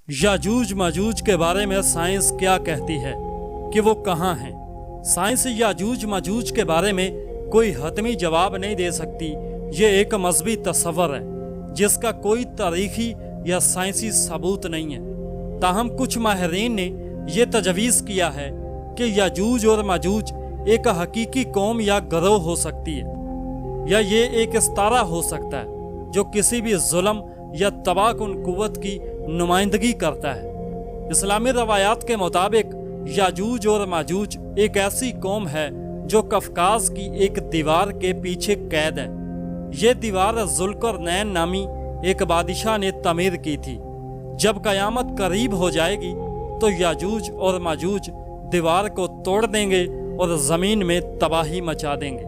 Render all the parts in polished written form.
याजूज माजूज के बारे में साइंस क्या कहती है कि वो कहाँ हैं? साइंस याजूज माजूज के बारे में कोई हतमी जवाब नहीं दे सकती। ये एक मजहबी तस्वर है जिसका कोई तारीखी या साइंसी सबूत नहीं है। ताहम कुछ माहिरीन ने यह तजवीज़ किया है कि याजूज और माजूज एक हकीकी कौम या गिरोह हो सकती है, या ये एक इस्तारा हो सकता है जो किसी भी जुल्म या तबाहकुन कुव्वत की नुमाइंदगी करता है। इस्लामी रवायात के मुताबिक याजूज और माजूज एक ऐसी कौम है जो कफकाज की एक दीवार के पीछे कैद है। ये दीवार जुल्करनैन नामी एक बादशाह ने तमीर की थी। जब कयामत करीब हो जाएगी तो याजूज और माजूज दीवार को तोड़ देंगे और ज़मीन में तबाही मचा देंगे।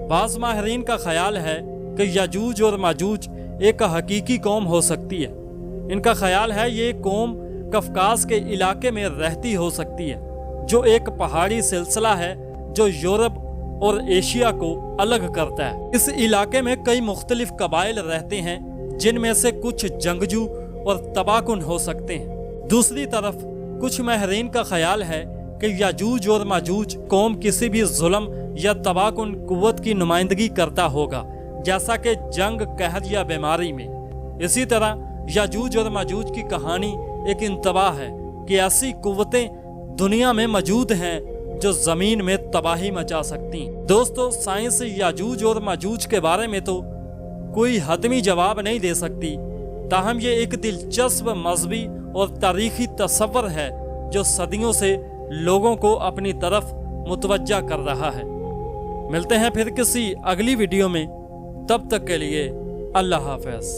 बाज़ माहिरीन का ख्याल है कि याजूज और माजूज एक हकीकी कौम हो सकती है। इनका ख्याल है ये कौम कफकाज के इलाके में रहती हो सकती है, जो एक पहाड़ी सिलसिला है जो यूरोप और एशिया को अलग करता है। इस इलाके में कई मुख्तलिफ कबाइल रहते हैं, जिनमें से कुछ जंगजू और तबाहकुन हो सकते हैं। दूसरी तरफ कुछ माहिरीन का ख्याल है कि याजूज और माजूज कौम किसी भी जुल्म या तबाहकुन कुव्वत की नुमाइंदगी करता होगा, जैसा कि जंग, कहर या बीमारी में। इसी तरह याजूज और माजूज की कहानी एक इंतबाह है कि ऐसी कुव्वतें दुनिया में मौजूद हैं जो ज़मीन में तबाही मचा सकती हैं। दोस्तों, साइंस याजूज और माजूज के बारे में तो कोई हतमी जवाब नहीं दे सकती, ताहम ये एक दिलचस्प मजहबी और तारीखी तस्वर है जो सदियों से लोगों को अपनी तरफ मुतवज्जा कर रहा है। मिलते हैं फिर किसी अगली वीडियो में, तब तक के लिए अल्लाह हाफ़िज़।